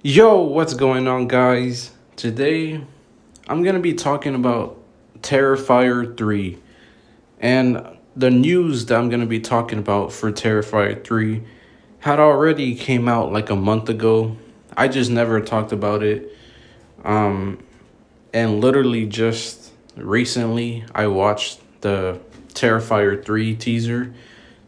Yo, what's going on, guys? Today, I'm gonna be talking about Terrifier 3. And the news that I'm gonna be talking about for Terrifier 3 had already came out like a month ago. I just never talked about it. Um, and literally just recently, I watched the Terrifier 3 teaser,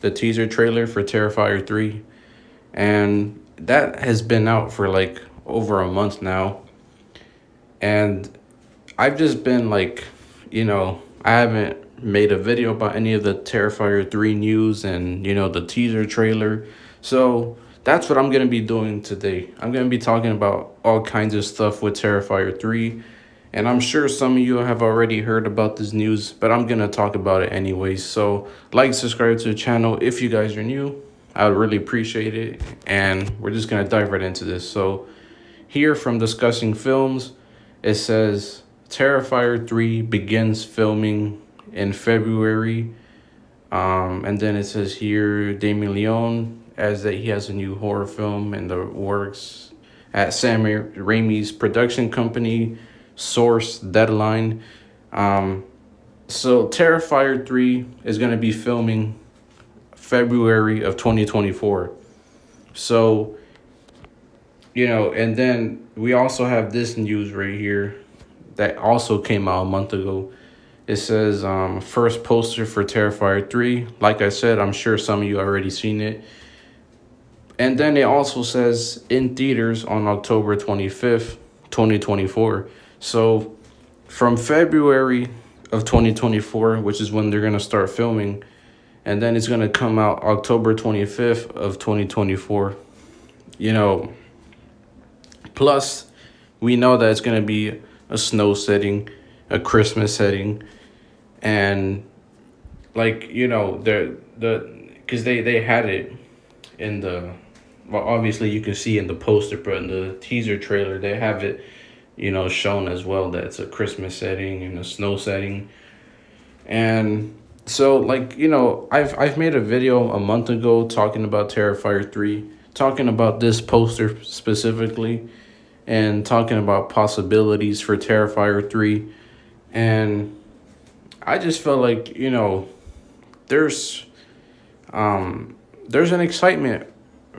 the teaser trailer for Terrifier 3. And that has been out for like over a month now. And I've just been like, I haven't made a video about any of the Terrifier 3 news and, the teaser trailer. So that's what I'm going to be doing today. I'm going to be talking about all kinds of stuff with Terrifier 3. And I'm sure some of you have already heard about this news, but I'm going to talk about it anyways. So, like, subscribe to the channel if you guys are new. I would really appreciate it. And we're just going to dive right into this. So, here from Discussing Films, it says Terrifier 3 begins filming in February. And then it says here Damien Leone, as that he has a new horror film in the works at Sam Raimi's production company, Source Deadline. So Terrifier 3 is going to be filming February of 2024. So, and then we also have this news right here that also came out a month ago. It says first poster for Terrifier 3. Like I said, I'm sure some of you already seen it. And then it also says in theaters on October 25th, 2024. So from February of 2024, which is when they're going to start filming, and then it's going to come out October 25th of 2024. Plus we know that it's going to be a snow setting, a Christmas setting, and like because they had it in the, well, obviously you can see in the poster, but in the teaser trailer they have it shown as well that it's a Christmas setting and a snow setting. And so, like, I've made a video a month ago talking about Terrifier 3, talking about this poster specifically, and talking about possibilities for Terrifier 3. And I just felt like, there's there's an excitement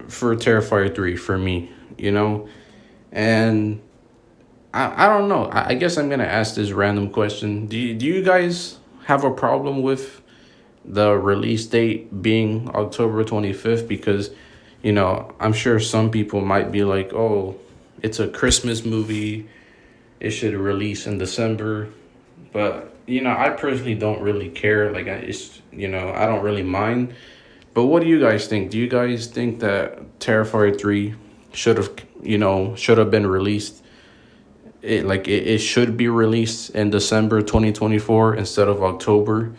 for Terrifier 3 for me, and I don't know. I guess I'm gonna ask this random question. Do you guys have a problem with the release date being October 25th? Because, I'm sure some people might be like, oh, it's a Christmas movie, it should release in December. But, I personally don't really care. Like, I don't really mind. But what do you guys think? Do you guys think that Terrifier 3 should have been released? It should be released in December 2024 instead of October,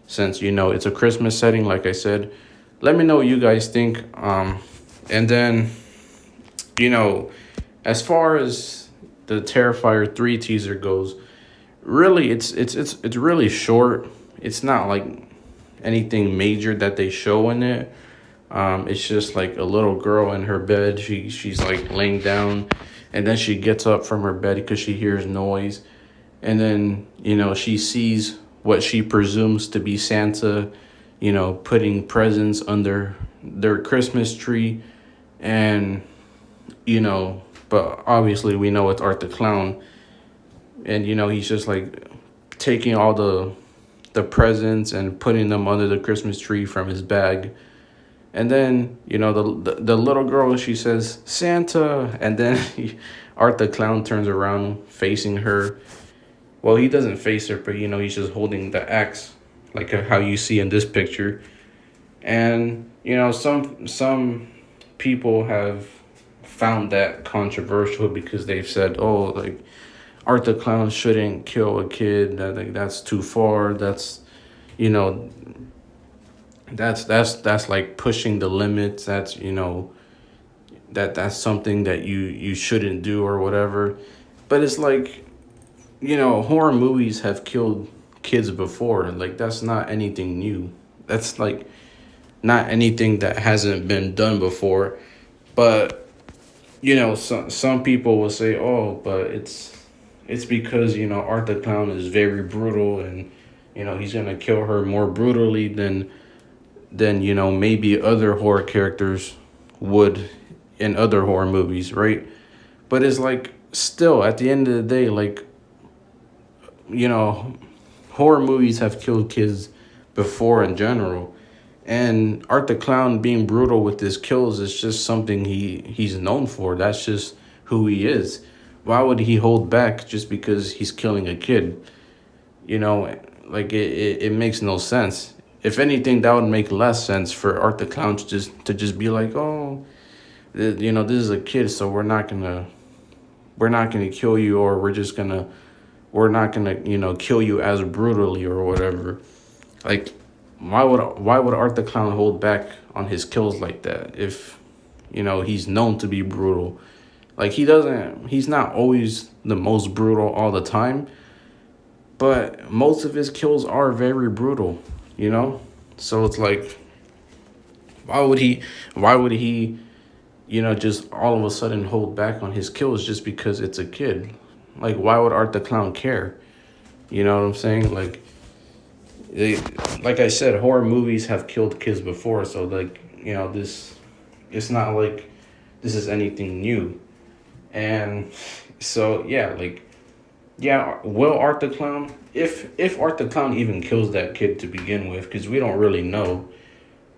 since it's a Christmas setting, like I said. Let me know what you guys think. And then, you know, as far as the Terrifier 3 teaser goes, really it's really short. It's not like anything major that they show in it. It's just like a little girl in her bed. She's like laying down, and then she gets up from her bed because she hears noise, and then she sees what she presumes to be Santa, putting presents under their Christmas tree, and but obviously we know it's Art the Clown, and he's just like taking all the presents and putting them under the Christmas tree from his bag. And then, the little girl, she says, Santa. And then Art the Clown turns around facing her. Well, he doesn't face her, but, he's just holding the axe, like how you see in this picture. And, some people have found that controversial because they've said, oh, like, Art the Clown shouldn't kill a kid. That's too far. That's, you know, that's like pushing the limits. That's that's something that you shouldn't do or whatever. But it's like, horror movies have killed kids before. Like, that's not anything new. That's like not anything that hasn't been done before. But some people will say, oh, but it's because Art the Clown is very brutal, and he's gonna kill her more brutally than maybe other horror characters would in other horror movies, right? But it's like, still, at the end of the day, like, you know horror movies have killed kids before in general, and Art the Clown being brutal with his kills is just something he's known for. That's just who he is. Why would he hold back just because he's killing a kid? You know, like it makes no sense. If anything, that would make less sense for Art the Clown to just be like, oh, this is a kid, so we're not gonna kill you, or we're not gonna kill you as brutally or whatever. Like, why would Art the Clown hold back on his kills like that if he's known to be brutal? Like, he's not always the most brutal all the time, but most of his kills are very brutal, you know? So it's like, why would he just all of a sudden hold back on his kills just because it's a kid? Like, why would Art the Clown care? You know what I'm saying? They, like I said, horror movies have killed kids before, so like, it's not like this is anything new. And so yeah, like, yeah, will Art the Clown, if Art the Clown even kills that kid to begin with, because we don't really know,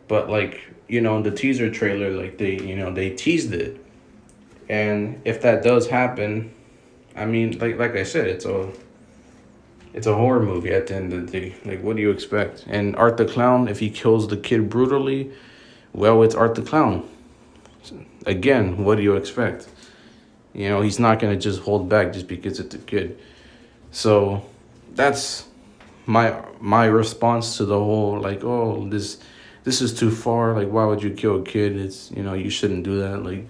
but like, in the teaser trailer, like, they teased it, and if that does happen, I mean, like I said, it's a horror movie at the end of the day. Like, what do you expect? And Art the Clown, if he kills the kid brutally, well, it's Art the Clown. Again, what do you expect? He's not gonna just hold back just because it's a kid. So that's my response to the whole, like, oh, this is too far. Like, why would you kill a kid? It's you shouldn't do that. Like,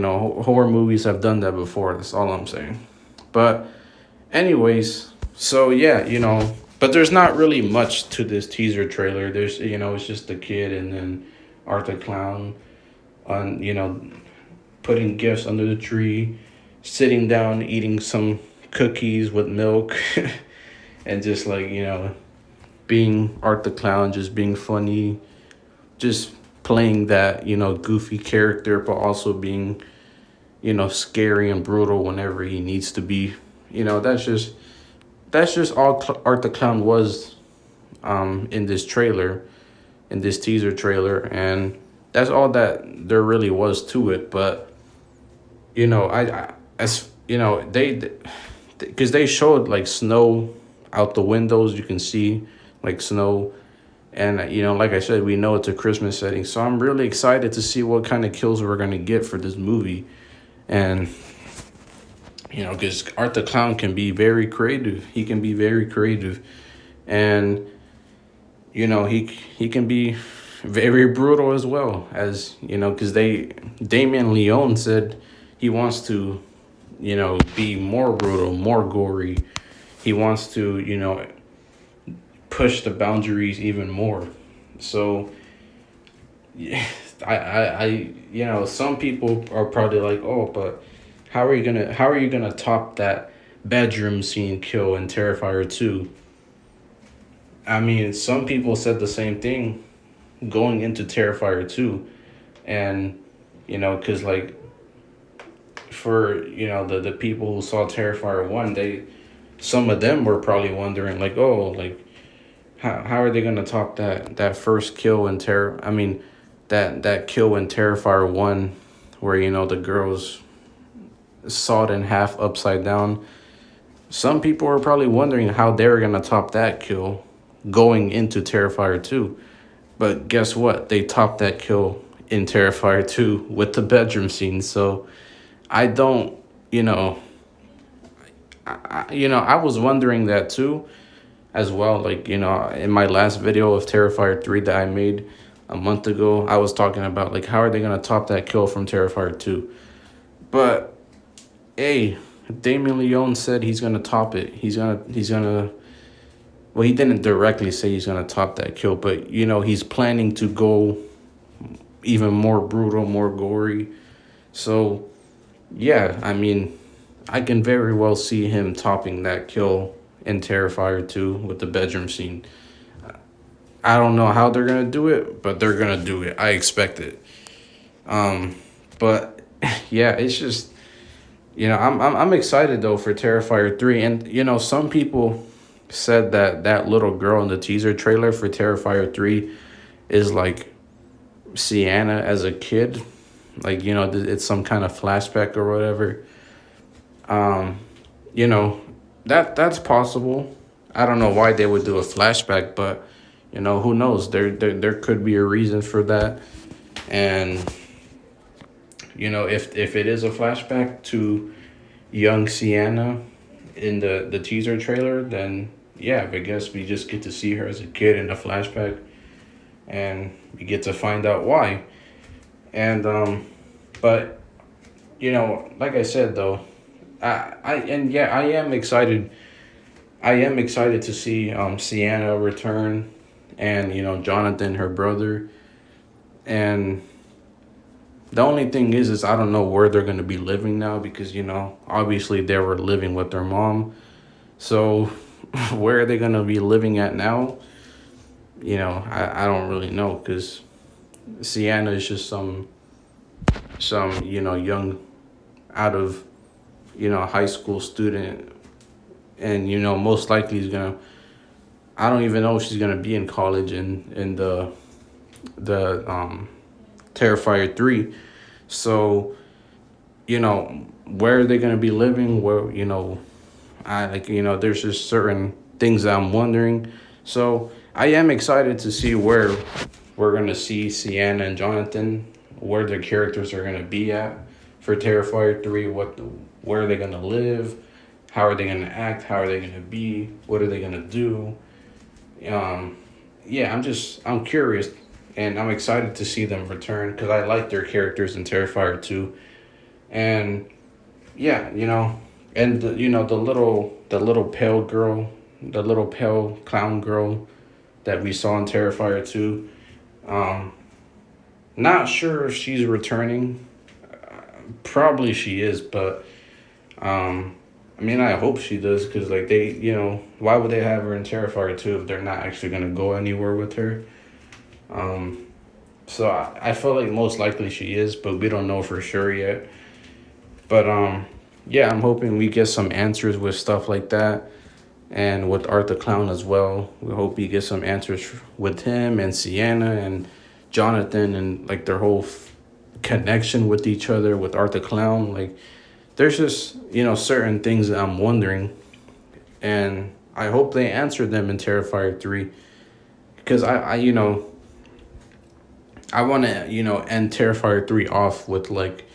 horror movies have done that before. That's all I'm saying. But anyways, so yeah, but there's not really much to this teaser trailer. There's it's just the kid and then Art the Clown on putting gifts under the tree, sitting down, eating some cookies with milk, and just like, being Art the Clown, just being funny, just playing that, goofy character, but also being, scary and brutal whenever he needs to be. That's just all Art the Clown was in this trailer, in this teaser trailer, and that's all that there really was to it. But I as they, because they showed like snow out the windows, you can see like snow, and like I said, we know it's a Christmas setting, so I'm really excited to see what kind of kills we're gonna get for this movie. And because Art the Clown can be very creative. He can be very creative, and he can be very brutal as well, as because Damien Leone said he wants to be more brutal, more gory. He wants to push the boundaries even more. So yeah, some people are probably like, oh, but how are you gonna top that bedroom scene kill in Terrifier 2? I mean, some people said the same thing going into Terrifier 2, and because like, for the people who saw Terrifier 1, some of them were probably wondering like, oh, like, how are they gonna top that first kill in Terror? I mean, that kill in Terrifier 1, where the girls sawed in half upside down. Some people were probably wondering how they were gonna top that kill going into Terrifier 2. But guess what? They topped that kill in Terrifier 2 with the bedroom scene. So I don't, I was wondering that too, as well. Like, in my last video of Terrifier 3 that I made a month ago, I was talking about like, how are they gonna top that kill from Terrifier 2? But hey, Damien Leone said he's gonna top it. He's gonna. Well, he didn't directly say he's gonna top that kill, but he's planning to go even more brutal, more gory. So yeah, I mean, I can very well see him topping that kill in Terrifier 2 with the bedroom scene. I don't know how they're gonna do it, but they're gonna do it. I expect it. Um, but yeah, it's just, I'm excited though for Terrifier 3, and some people said that that little girl in the teaser trailer for Terrifier 3 is like Sienna as a kid, like it's some kind of flashback or whatever. Um, you know that's possible. I don't know why they would do a flashback, but who knows? There could be a reason for that, and if it is a flashback to young Sienna in the teaser trailer, then yeah, I guess we just get to see her as a kid in the flashback, and we get to find out why. And but like I said though, I am excited. I am excited to see Sienna return, and Jonathan, her brother, and the only thing is I don't know where they're gonna be living now because obviously they were living with their mom, so where are they gonna be living at now? I don't really know because Sienna is just some young out of high school student, and most likely is gonna. I don't even know if she's gonna be in college in the Terrifier 3. So where are they gonna be living? Where I like there's just certain things that I'm wondering. So I am excited to see where we're gonna see Sienna and Jonathan, where their characters are gonna be at for Terrifier 3. Where are they gonna live? How are they gonna act? How are they gonna be? What are they gonna do? Um, yeah, I'm curious, and I'm excited to see them return because I like their characters in Terrifier 2. And yeah, and the little pale girl, the little pale clown girl that we saw in Terrifier 2. Um, Not sure if she's returning. Probably she is, but um, I mean, I hope she does because like why would they have her in Terrifier 2 if they're not actually gonna go anywhere with her? Um, so I feel like most likely she is, but we don't know for sure yet. But yeah, I'm hoping we get some answers with stuff like that, and with Art the Clown as well. We hope we get some answers with him and Sienna and Jonathan and like their whole connection with each other with Art the Clown. Like, there's just certain things that I'm wondering, and I hope they answer them in Terrifier 3 because I want to end Terrifier 3 off with like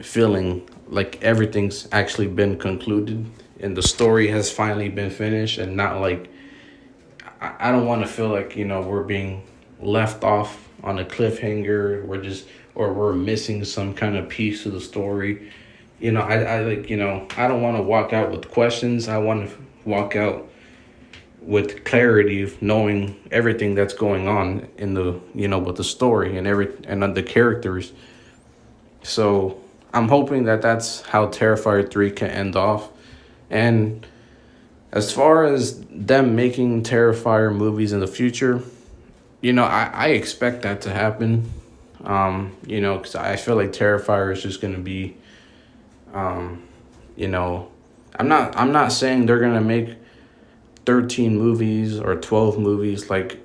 feeling like everything's actually been concluded and the story has finally been finished, and not like I don't want to feel like we're being left off on a cliffhanger. We're missing some kind of piece of the story. I like I don't want to walk out with questions. I want to walk out with clarity of knowing everything that's going on in the with the story and the characters. So I'm hoping that that's how Terrifier 3 can end off. And as far as them making Terrifier movies in the future, I expect that to happen. Because I feel like Terrifier is just gonna be, um, you know, I'm not saying they're gonna make 13 movies or 12 movies like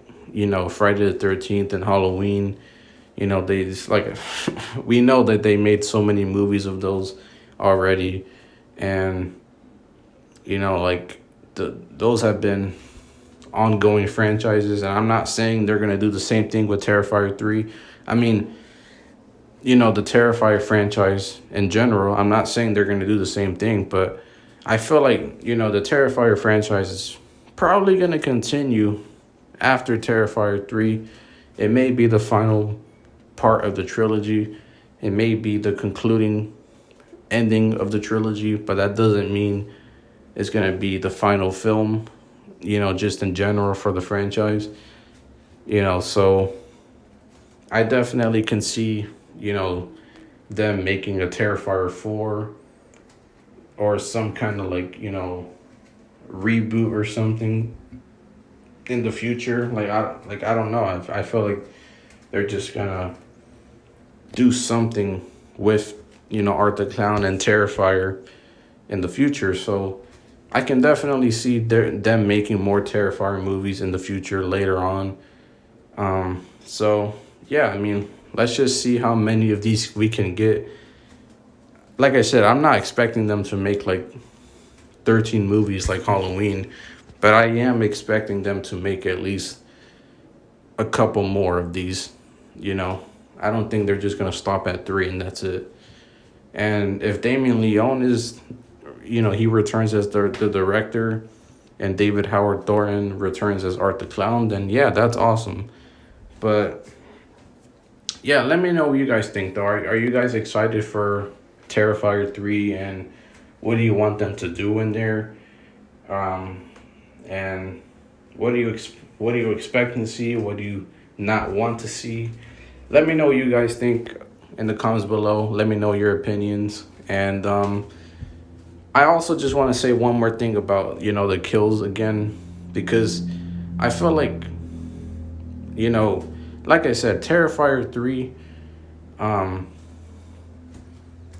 Friday the 13th and Halloween. They just like we know that they made so many movies of those already, and like those have been ongoing franchises, and I'm not saying they're gonna do the same thing with Terrifier 3. I mean, the Terrifier franchise in general, I'm not saying they're gonna do the same thing, but I feel like, the Terrifier franchise is probably gonna continue after Terrifier 3. It may be the final part of the trilogy. It may be the concluding ending of the trilogy, but that doesn't mean it's gonna be the final film, just in general for the franchise. So I definitely can see, them making a Terrifier 4 or some kind of like, reboot or something in the future. I don't know. I feel like they're just gonna do something with Art the Clown and Terrifier in the future. So I can definitely see them making more Terrifier movies in the future later on. So yeah, I mean, let's just see how many of these we can get. Like I said, I'm not expecting them to make like 13 movies like Halloween, but I am expecting them to make at least a couple more of these. You know, I don't think they're just gonna stop at three and that's it. And if Damien Leone is, he returns as the director, and David Howard Thornton returns as Art the Clown, then yeah, that's awesome. But yeah, let me know what you guys think though. Are you guys excited for Terrifier 3, and what do you want them to do in there? Um, and what do you expect to see? What do you not want to see? Let me know what you guys think in the comments below. Let me know your opinions. And I also just want to say one more thing about, the kills again, because I feel like, you know, like I said, Terrifier 3, um,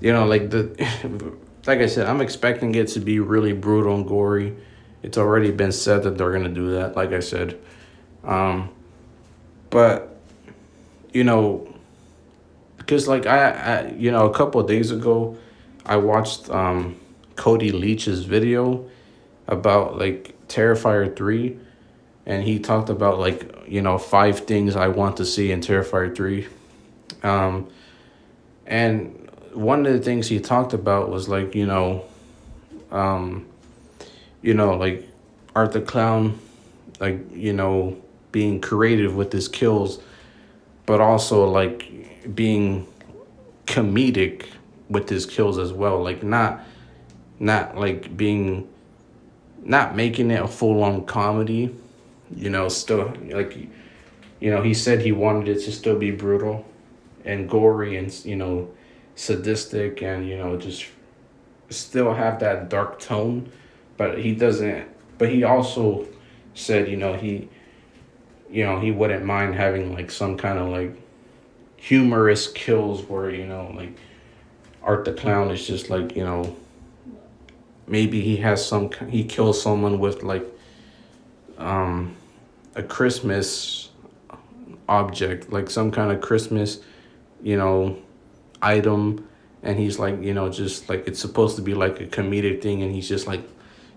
like like I said, I'm expecting it to be really brutal and gory. It's already been said that they're gonna do that, like I said. Um, but you know, because like a couple of days ago, I watched Cody Leach's video about like Terrifier 3, and he talked about like, 5 things I want to see in Terrifier 3. Um, and one of the things he talked about was like, um, like Art the Clown, like, being creative with his kills, but also like being comedic with his kills as well. Like not like being not making it a full on comedy, still like he said he wanted it to still be brutal and gory and sadistic and just still have that dark tone, but he doesn't. But he also said he wouldn't mind having like some kind of like humorous kills where like Art the Clown is just like maybe he kills someone with like a Christmas object, like some kind of Christmas you know item, and he's like just like it's supposed to be like a comedic thing, and he's just like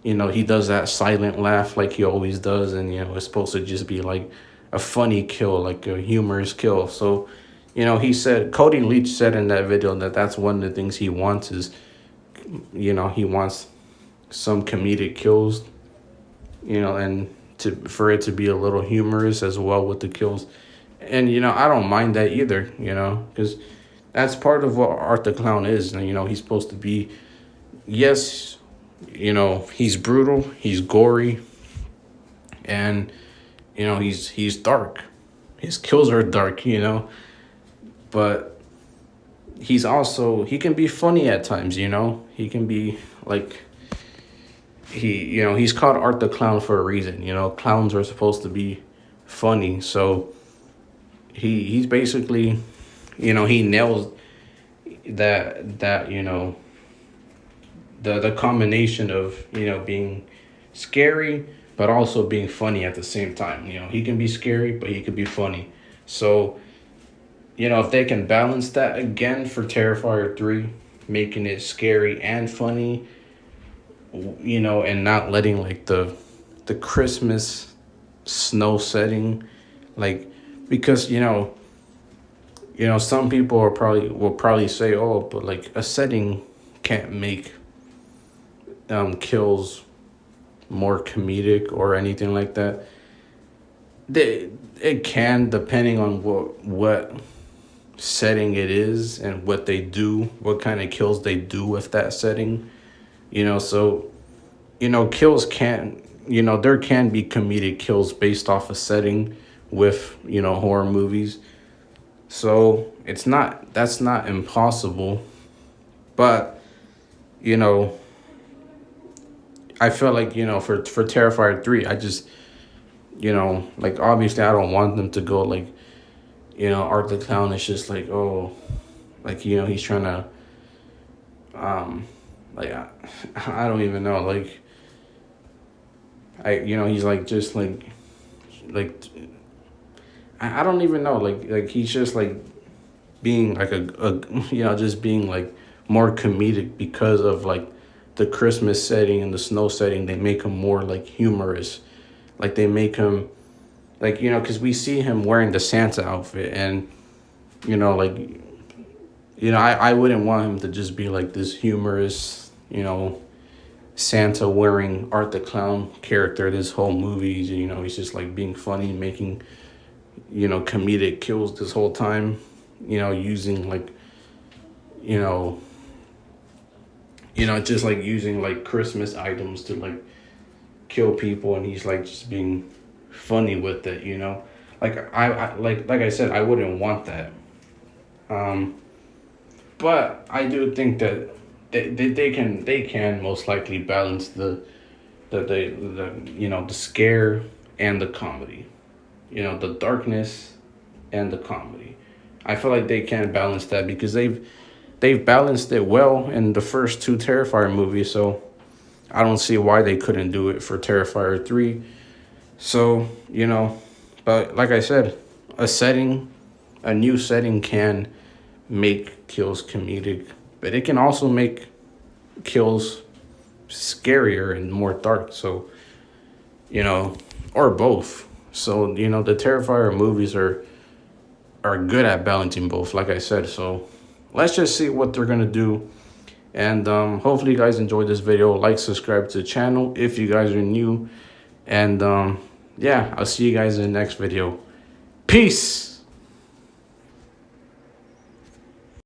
he does that silent laugh like he always does, and it's supposed to just be like a funny kill, like a humorous kill. So Cody Leach said in that video that that's one of the things he wants is he wants some comedic kills, and for it to be a little humorous as well with the kills. And I don't mind that either, because that's part of what Art the Clown is. And he's supposed to be, yes, he's brutal, he's gory, and he's dark. His kills are dark, but he can be funny at times. He can be like he's called Art the Clown for a reason. Clowns are supposed to be funny, so he's basically he nails that the combination of being scary but also being funny at the same time. He can be scary but he could be funny. So if they can balance that again for Terrifier 3, making it scary and funny, and not letting like the Christmas snow setting, like, because some people will probably say, oh, but like a setting can't make kills more comedic or anything like that. It can, depending on what setting it is and what they do, what kind of kills they do with that setting. So kills can, there can be comedic kills based off a setting with horror movies. So that's not impossible. But, you know, I feel like, for Terrifier 3, I just, like, obviously I don't want them to go like, Art the Clown is just like, oh, like, he's trying to, like, I don't even know, like, he's like, just like, I don't even know, like he's just like being like just being like more comedic because of like the Christmas setting and the snow setting. They make him more like humorous, like they make him like, because we see him wearing the Santa outfit, and like, I wouldn't want him to just be like this humorous, Santa wearing Art the Clown character this whole movie. He's just like being funny, making, comedic kills this whole time, using like, you know, just like using like Christmas items to like kill people, and he's like just being funny with it. Like like I said, I wouldn't want that. Um, but I do think that they can most likely balance the scare and the comedy, the darkness and the comedy. I feel like they can balance that because they've balanced it well in the first two Terrifier movies, so I don't see why they couldn't do it for Terrifier 3. So, but like I said, a setting, a new setting can make kills comedic, but it can also make kills scarier and more dark. So, or both. So, the Terrifier movies are good at balancing both, like I said. So let's just see what they're gonna do. And hopefully you guys enjoyed this video. Like, subscribe to the channel if you guys are new. And yeah, I'll see you guys in the next video. Peace.